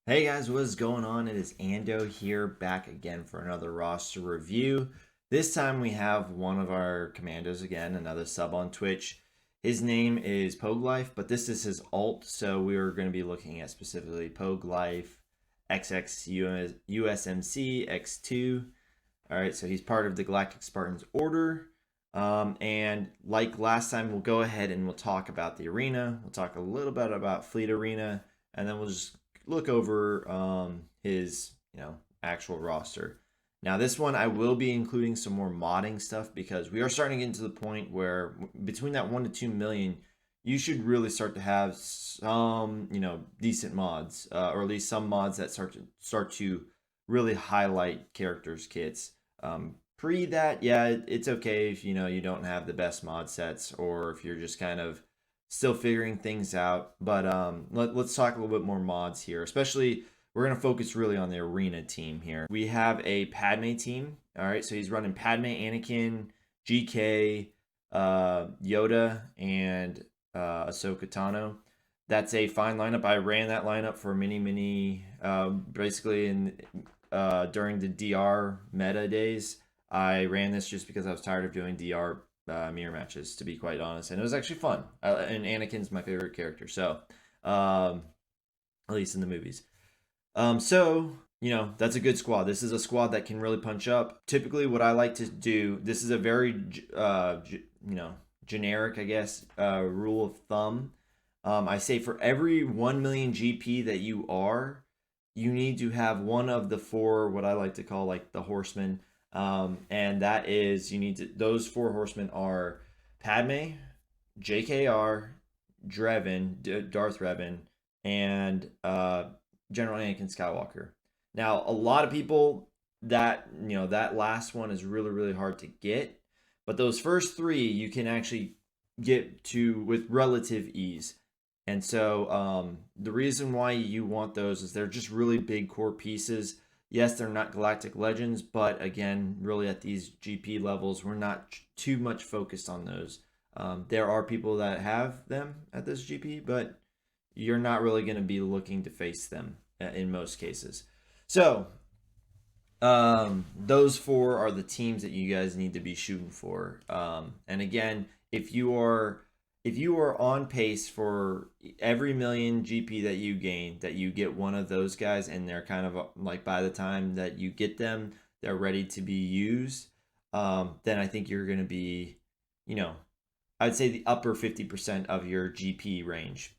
Hey guys, what is going on? It is Ando here, back again for another roster review. This time we have one of our commandos again, another sub on Twitch. His name is Poglife, but this is his alt, so we are going to be looking at specifically poglifeXXusmcX2. Alright, so he's part of the Galactic Spartans Order. And like last time, we'll go ahead and we'll talk about the arena. We'll talk a little bit about Fleet Arena, and then we'll just look over his actual roster. Now this one I will be including some more modding stuff because we are starting to get to the point where between that 1 to 2 million you should really start to have some decent mods, or at least some mods that start to really highlight characters kits. Pre that, yeah, it's okay if you don't have the best mod sets, or if you're just kind of still figuring things out. But let's talk a little bit more mods here. Especially, we're going to focus really on the arena team here. We have a Padme team. All right, so he's running Padme, Anakin, GK, Yoda, and Ahsoka Tano. That's a fine lineup. I ran that lineup for many basically during the DR meta days. I ran this just because I was tired of doing DR mirror matches, to be quite honest, and it was actually fun. And Anakin's my favorite character, so at least in the movies. So that's a good squad. This is a squad that can really punch up. Typically, what I like to do, this is a very generic, I guess, rule of thumb. I say for every 1 million GP that you need to have one of the four, what I like to call like the horsemen. And that is, those four horsemen are Padme, JKR, Darth Revan, and General Anakin Skywalker. Now, a lot of people that last one is really hard to get, but those first three you can actually get to with relative ease. And so the reason why you want those is they're just really big core pieces. Yes, they're not galactic legends, but again, really at these GP levels, we're not too much focused on those. There are people that have them at this GP, but you're not really going to be looking to face them in most cases. So those four are the teams that you guys need to be shooting for. And again, if you are on pace for every million GP that you gain, that you get one of those guys, and they're kind of like, by the time that you get them, they're ready to be used, then I think you're going to be, I'd say the upper 50% of your GP range.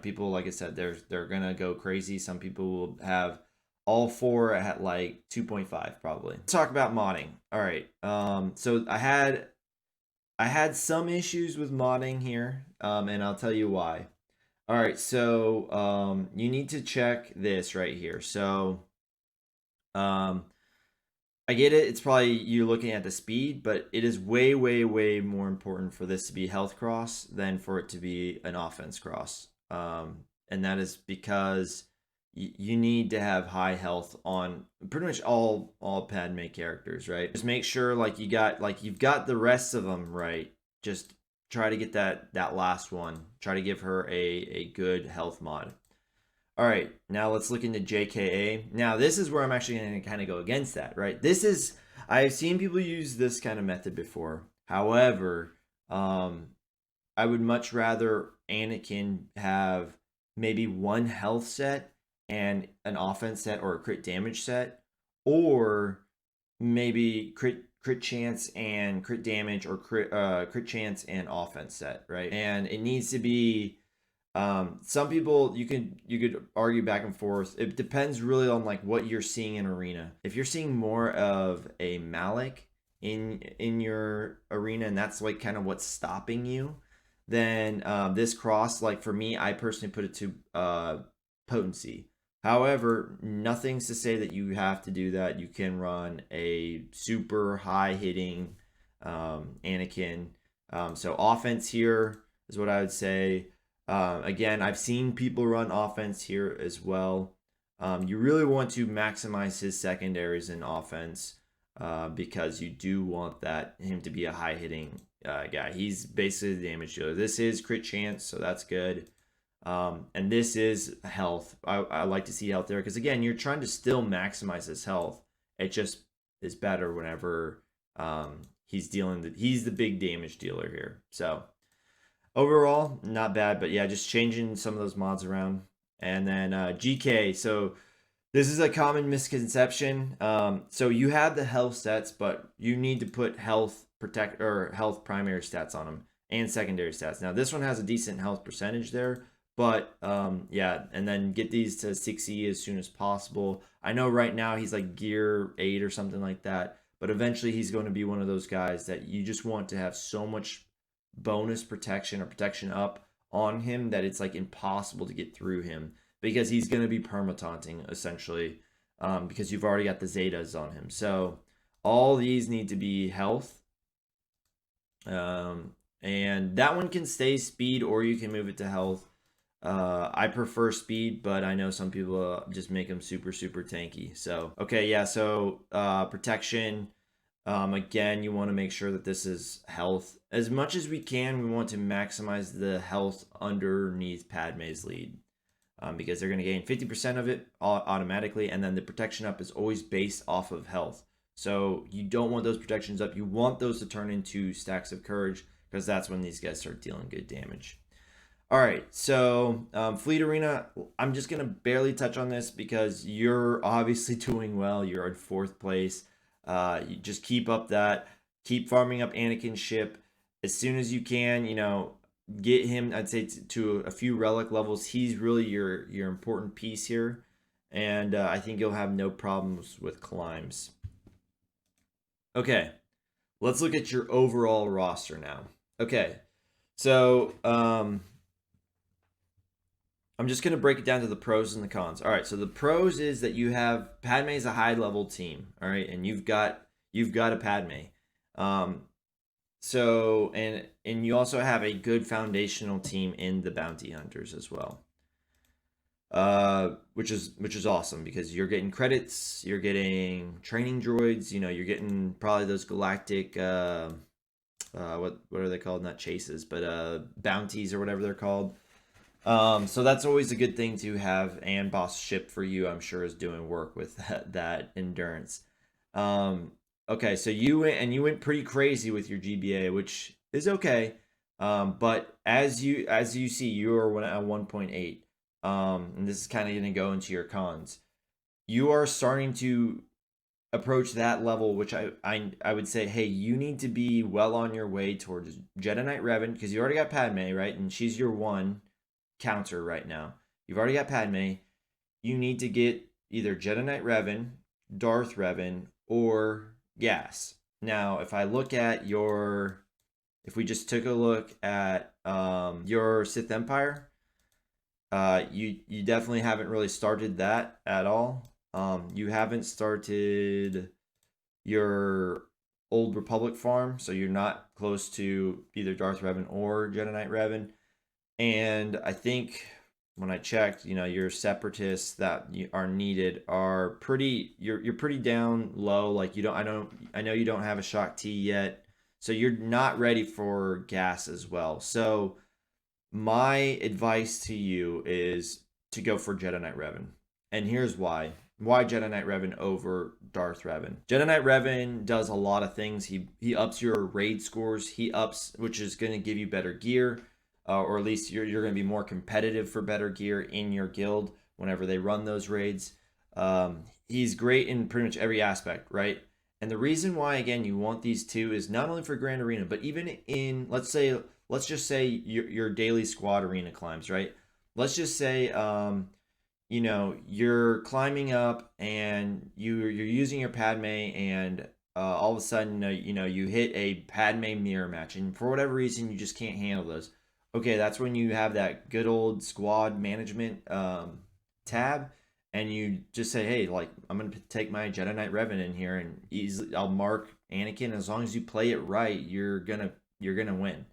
People, like I said, they're going to go crazy. Some people will have all four at like 2.5 probably. Let's talk about modding. All right. So I had some issues with modding here, and I'll tell you why. All right, so you need to check this right here. So I get it. It's probably you're looking at the speed, but it is way more important for this to be health cross than for it to be an offense cross. And that is because you need to have high health on pretty much all Padme characters, right? Just make sure you've got the rest of them right. Just try to get that last one. Try to give her a good health mod. All right, now let's look into JKA. Now this is where I'm actually going to kind of go against that, right? I've seen people use this kind of method before. However, I would much rather Anakin have maybe one health set and an offense set, or a crit damage set, or maybe crit chance and crit damage, or crit chance and offense set, right? And it needs to be some people, you could argue back and forth. It depends really on like what you're seeing in arena. If you're seeing more of a Malik in your arena, and that's like kind of what's stopping you, then this cross, like for me, I personally put it to potency. However, nothing's to say that you have to do that. You can run a super high hitting Anakin. So offense here is what I would say. Again, I've seen people run offense here as well. You really want to maximize his secondaries in offense, because you do want him to be a high hitting guy. He's basically the damage dealer. This is crit chance, so that's good. And this is health. I like to see health there because, again, you're trying to still maximize his health. It just is better whenever he's the big damage dealer here. So overall, not bad, but yeah, just changing some of those mods around. And then GK. So this is a common misconception. So you have the health stats, but you need to put health primary stats on them and secondary stats. Now this one has a decent health percentage there, but yeah, and then get these to 6E as soon as possible. I know right now he's like gear 8 or something like that, but eventually he's going to be one of those guys that you just want to have so much bonus protection or protection up on him that it's like impossible to get through him because he's going to be perma-taunting essentially, because you've already got the Zetas on him. So all these need to be health. And that one can stay speed or you can move it to health. I prefer speed, but I know some people just make them super, super tanky. So, okay, yeah, so protection. Again, you want to make sure that this is health. As much as we can, we want to maximize the health underneath Padme's lead. Because they're going to gain 50% of it automatically, and then the protection up is always based off of health. So you don't want those protections up. You want those to turn into stacks of courage, because that's when these guys start dealing good damage. All right, so Fleet Arena, I'm just going to barely touch on this because you're obviously doing well. You're in 4th place. You just keep up that. Keep farming up Anakin's ship as soon as you can, get him, I'd say, to a few relic levels. He's really your important piece here, and I think you'll have no problems with climbs. Okay, let's look at your overall roster now. Okay, so I'm just going to break it down to the pros and the cons. All right, so the pros is that you have Padme's a high-level team, all right, and you've got a Padme. So and you also have a good foundational team in the bounty hunters as well, which is awesome because you're getting credits, you're getting training droids, you're getting probably those galactic what are they called? Not chases, but bounties or whatever they're called. So that's always a good thing to have, and boss ship for you, I'm sure, is doing work with that endurance. Okay, so you went pretty crazy with your GBA, which is okay. But as you see, you are at 1.8. And this is kind of going to go into your cons. You are starting to approach that level, which I would say, hey, you need to be well on your way towards Jedi Knight Revan, because you already got Padme, right? And she's your one counter right now. You've already got Padme. You need to get either Jedi Knight Revan, Darth Revan, or Gas. Now, if we just took a look at your Sith Empire, you definitely haven't really started that at all. You haven't started your Old Republic farm, so you're not close to either Darth Revan or Jedi Knight Revan. And I think when I checked, your separatists that are needed are pretty. You're pretty down low. Like I know you don't have a Shock T yet, so you're not ready for Gas as well. So my advice to you is to go for Jedi Knight Revan, and here's why. Why Jedi Knight Revan over Darth Revan? Jedi Knight Revan does a lot of things. He ups your raid scores. Which is going to give you better gear. Or at least you're going to be more competitive for better gear in your guild whenever they run those raids. He's great in pretty much every aspect, right? And the reason why, again, you want these two is not only for Grand Arena, but even in, let's just say your daily squad arena climbs, right? Let's just say, you're climbing up and you're using your Padme, and all of a sudden, you hit a Padme mirror match, and for whatever reason, you just can't handle those. Okay, that's when you have that good old squad management tab, and you just say, hey, like, I'm going to take my Jedi Knight Revan in here, and I'll mark Anakin. As long as you play it right, you're gonna win.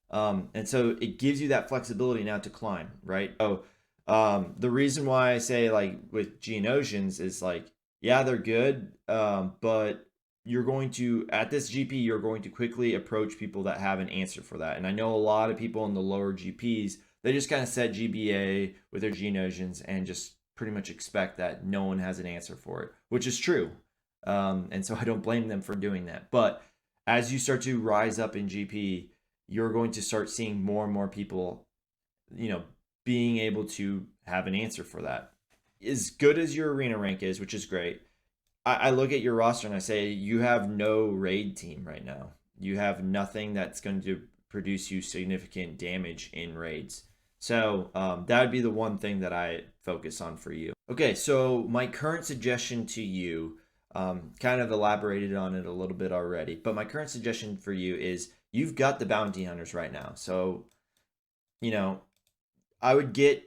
And so it gives you that flexibility now to climb, right? So the reason why I say, like, with Geonosians is, like, yeah, they're good, but you're going to, at this GP, you're going to quickly approach people that have an answer for that. And I know a lot of people in the lower GPs, they just kind of set GBA with their Geonosians and just pretty much expect that no one has an answer for it, which is true. And so I don't blame them for doing that. But as you start to rise up in GP, you're going to start seeing more and more people, being able to have an answer for that. As good as your arena rank is, which is great, I look at your roster and I say you have no raid team right now. You have nothing that's going to produce you significant damage in raids. So that would be the one thing that I focus on for you. Okay, so my current suggestion to you, kind of elaborated on it a little bit already, but my current suggestion for you is you've got the bounty hunters right now. So, I would get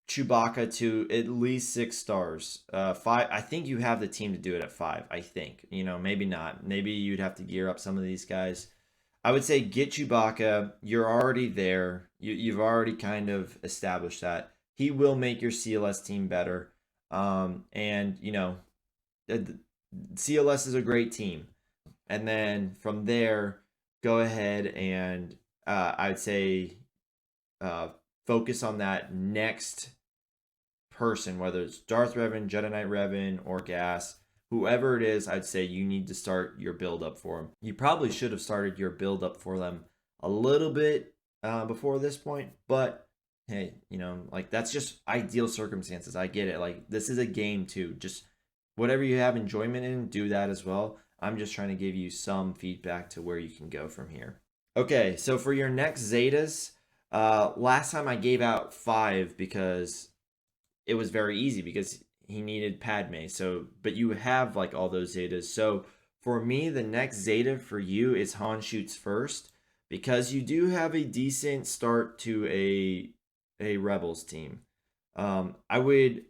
Chewbacca to at least 6 stars. 5, I think you have the team to do it at 5, I think. Maybe not. Maybe you'd have to gear up some of these guys. I would say get Chewbacca. You're already there. You've already kind of established that. He will make your CLS team better. And, CLS is a great team. And then from there, go ahead and I'd say focus on that next person, whether it's Darth Revan, Jedi Knight Revan, or Gas. Whoever it is, I'd say you need to start your build up for them. You probably should have started your build up for them a little bit before this point, but hey, that's just ideal circumstances. I get it. Like, this is a game too. Just whatever you have enjoyment in, do that as well. I'm just trying to give you some feedback to where you can go from here. Okay, so for your next Zetas, last time I gave out 5 because it was very easy because he needed Padme. So, but you have like all those Zetas. So for me, the next Zeta for you is Han Shoots First, because you do have a decent start to a Rebels team. I would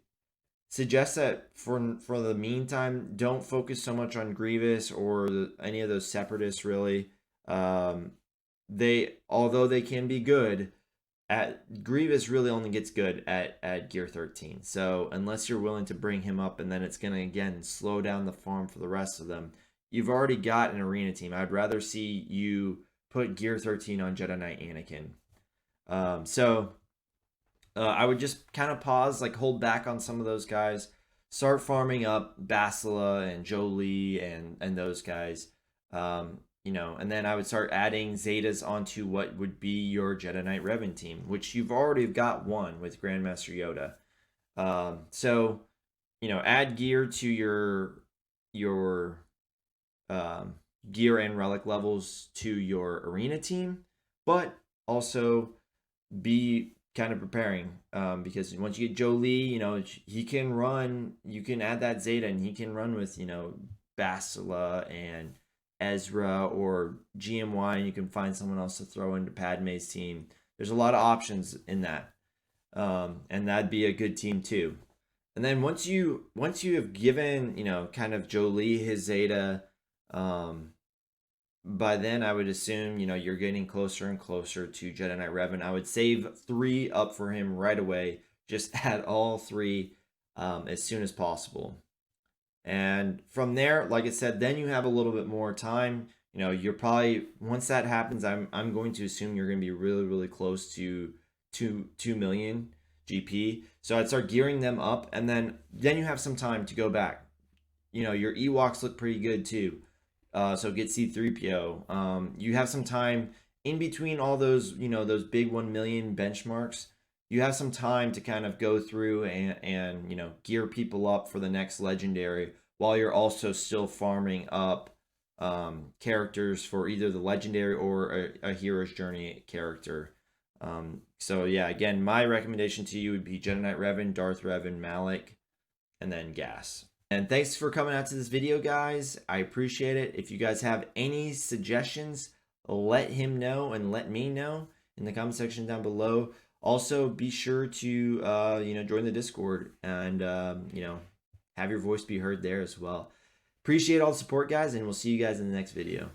suggest that for the meantime, don't focus so much on Grievous or any of those Separatists really. Although they can be good, Grievous really only gets good at gear 13. So unless you're willing to bring him up, and then it's going to, again, slow down the farm for the rest of them. You've already got an arena team. I'd rather see you put gear 13 on Jedi Knight Anakin. I would just kind of pause, like hold back on some of those guys. Start farming up Basila and Jolie and those guys. And then I would start adding Zetas onto what would be your Jedi Knight Revan team, which you've already got one with Grandmaster Yoda. Add gear to your gear and relic levels to your arena team, but also be kind of preparing, because once you get Jolie, he can run. You can add that Zeta, and he can run with Basila and Ezra or GMY, and you can find someone else to throw into Padme's team. There's a lot of options in that, and that'd be a good team too. And then once you have given kind of Jolie his Zeta, by then I would assume you're getting closer and closer to Jedi Knight Revan. I would save 3 up for him right away. Just add all 3 as soon as possible. And from there, like I said, then you have a little bit more time. You're probably, once that happens, I'm going to assume you're going to be really, really close to 2 million GP. So I'd start gearing them up, and then you have some time to go back. Your Ewoks look pretty good too. So get C-3PO. You have some time in between all those, those big 1 million benchmarks. You have some time to kind of go through and gear people up for the next legendary, while you're also still farming up characters for either the legendary or a hero's journey character. So yeah, again, my recommendation to you would be Jedi Knight Revan, Darth Revan, Malik, and then Gas. And thanks for coming out to this video, guys. I appreciate it. If you guys have any suggestions, let him know and let me know in the comment section down below. Also, be sure to join the Discord and have your voice be heard there as well. Appreciate all the support, guys, and we'll see you guys in the next video.